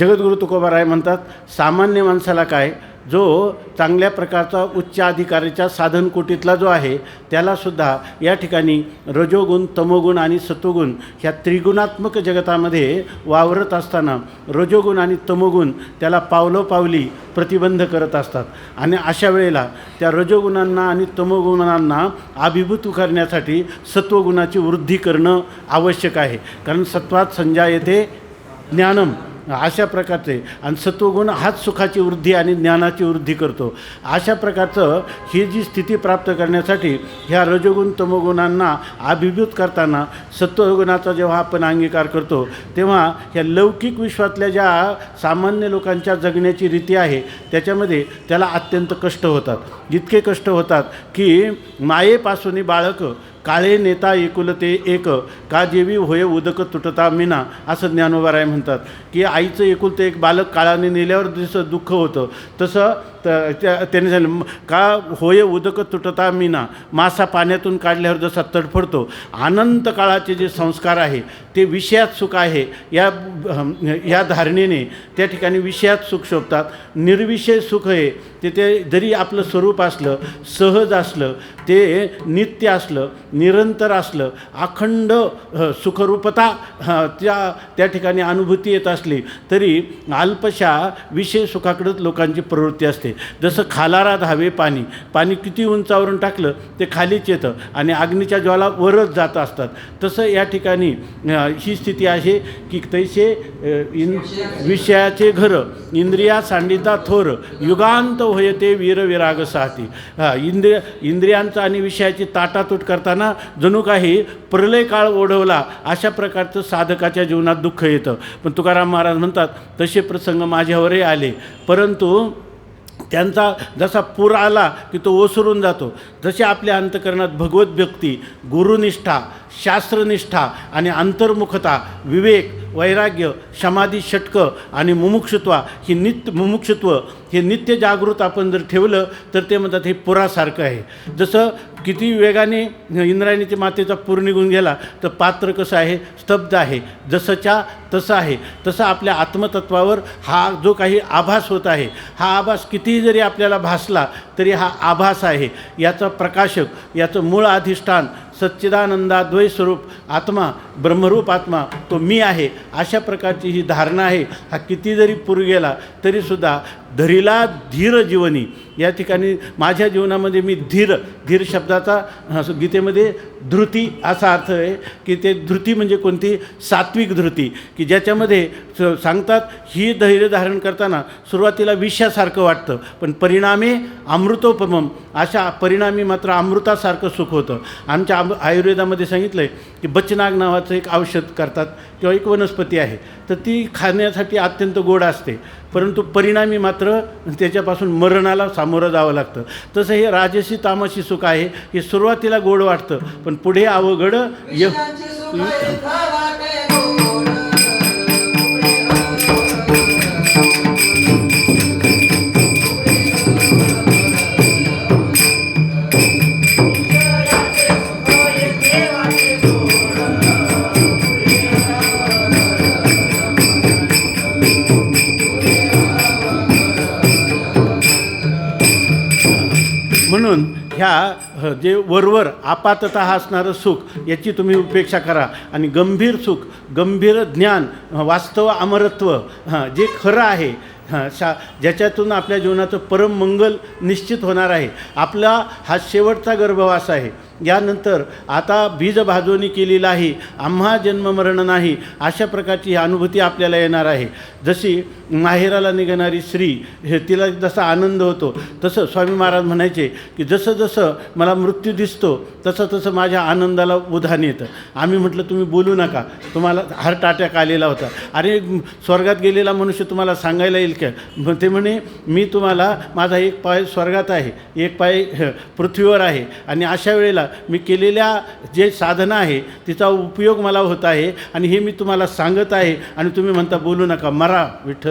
जगद्गुरू तुकोबाराय म्हणतात, सामान्य माणसाला काय, जो चांगल्या प्रकारचा उच्च अधिकाराच्या साधनकोटीतला जो आहे त्यालासुद्धा या ठिकाणी रजोगुण, तमोगुण आणि सत्वगुण ह्या त्रिगुणात्मक जगतामध्ये वावरत असताना रजोगुण आणि तमोगुण त्याला पावलोपावली प्रतिबंध करत असतात. आणि अशा वेळेला त्या रजोगुणांना आणि तमोगुणांना अभिभूत करण्यासाठी सत्वगुणाची वृद्धी करणं आवश्यक आहे. कारण सत्वात संजायते ज्ञानम अशा प्रकारचे, आणि सत्वगुण हाच सुखाची वृद्धी आणि ज्ञानाची वृद्धी करतो. अशा प्रकारचं ही जी स्थिती प्राप्त करण्यासाठी ह्या रजोगुण तमोगुणांना अभिभूत करताना सत्वगुणाचा जेव्हा आपण अंगीकार करतो तेव्हा ह्या लौकिक विश्वातल्या ज्या सामान्य लोकांच्या जगण्याची रीती आहे त्याच्यामध्ये त्याला अत्यंत कष्ट होतात. जितके कष्ट होतात की मायेपासून बाळक काळे नेता एकुलते एक, का जेवी होय उदक तुटता मिना, असं ज्ञानोबाराय म्हणतात की आईचं एकुलते एक बालक काळाने नेल्यावर जसं दुःख होतं तसं त्याने झालं का होय उदक तुटता मिना, मासा पाण्यातून काढल्यावर जसा तडफडतो. अनंत काळाचे जे संस्कार आहे ते विषयात सुख आहे या धारणेने त्या ठिकाणी विषयात सुख शोभतात. निर्विषय सुख आहे ते जरी आपलं स्वरूप असलं, सहज असलं, ते नित्य असलं, निरंतर असलं, अखंड सुखरूपता त्या ठिकाणी अनुभूती येत असली तरी अल्पशा विषय सुखाकडेच लोकांची प्रवृत्ती असते. जसं खालारा धावे पाणी, पाणी किती उंचावरून टाकलं ते खालीच येतं आणि अग्नीच्या ज्वाला वरच जात असतात. तसं या ठिकाणी ही स्थिती आहे की तैसे विषयाचे घर इंद्रिया सांडिता थोर, युगांत होयते वीर विराग साहती. इंद्रियांचा आणि विषयाची ताटातूट करताना जणू काही प्रलय काळ ओढवला अशा प्रकारचं साधकाच्या जीवनात दुःख येतं. पण तुकाराम महाराज म्हणतात तसे प्रसंग माझ्यावरही आले, परंतु त्यांचा जसा पूर आला की तो ओसरून जातो. जसे आपल्या अंतकरणात भगवत भक्ती, गुरुनिष्ठा, शास्त्रनिष्ठा आणि अंतर्मुखता, विवेक, वैराग्य, समाधी, षटक आणि मुमुक्षुत्व हे नित्य जागृत आपण जर ठेवलं तर ते म्हणतात हे पुरासारखं आहे. जसं किती वेगाने इंद्रायणीच्या मातेचा पूर निघून गेला तर पात्र कसं आहे, स्तब्ध आहे, जसंच्या तसं आहे. तसं आपल्या आत्मतत्वावर हा जो काही आभास होत आहे, हा आभास कितीही जरी आपल्याला भासला तरी हा आभास आहे. याचा प्रकाशक, याचं मूळ अधिष्ठान सच्चिदानंदाद्वय स्वरूप आत्मा, ब्रह्मरूप आत्मा तो मी आहे. अशा प्रकारची ही धारणा आहे. हा किती जरी पूर गेला तरीसुद्धा धरीला धीर जीवनी. या ठिकाणी माझ्या जीवनामध्ये मी धीर शब्दाचा गीतेमध्ये धृती असा अर्थ आहे की ते धृती म्हणजे कोणती, सात्विक धृती, की ज्याच्यामध्ये सांगतात ही धैर्य धारण करताना सुरुवातीला विषयासारखं वाटतं पण परिणामी अमृतोपमम, अशा परिणामी मात्र अमृतासारखं सुख होतं. आमच्या आयुर्वेदामध्ये सांगितलं आहे की बचनाग नावाचं एक औषध करतात किंवा एक वनस्पती आहे, तर ती खाण्यासाठी अत्यंत गोड असते परंतु परिणामी मात्र त्याच्यापासून मरणाला सामोरं जावं लागतं. तसं हे राजसी तामसी सुख आहे, हे सुरुवातीला गोड वाटतं पण पुढे अवघड म्हणून ह्या जे वरवर आपाततः असणारं सुख याची तुम्ही उपेक्षा करा आणि गंभीर सुख, गंभीर ज्ञान, वास्तव अमरत्व जे खरं आहे, ज्याच्यातून आपल्या जीवनाचं परम मंगल निश्चित होणार आहे. आपला हा शेवटचा गर्भवास आहे. यानंतर आता बीज भाजवणी केलेला आहे, आम्हा जन्ममरण नाही, अशा प्रकारची ही अनुभूती आपल्याला येणार आहे. जशी माहेराला निघणारी स्त्री तिला जसा आनंद होतो तसं स्वामी महाराज म्हणायचे की जसं जसं मला मृत्यू दिसतो तसं तसं माझ्या आनंदाला उधाण येतं. आम्ही म्हटलं तुम्ही बोलू नका, तुम्हाला हार्ट अटॅक आलेला होता. अरे स्वर्गात गेलेला मनुष्य तुम्हाला सांगायला येईल का? ते म्हणे मी तुम्हाला, माझा एक पाय स्वर्गात आहे, एक पाय पृथ्वीवर आहे आणि अशा वेळेला मी केलेल्या जे साधना आहे तिचा उपयोग मला होत आहे आणि हे मी तुम्हाला सांगत आहे आणि तुम्ही म्हणता बोलू नका, मरा विठ्ठल.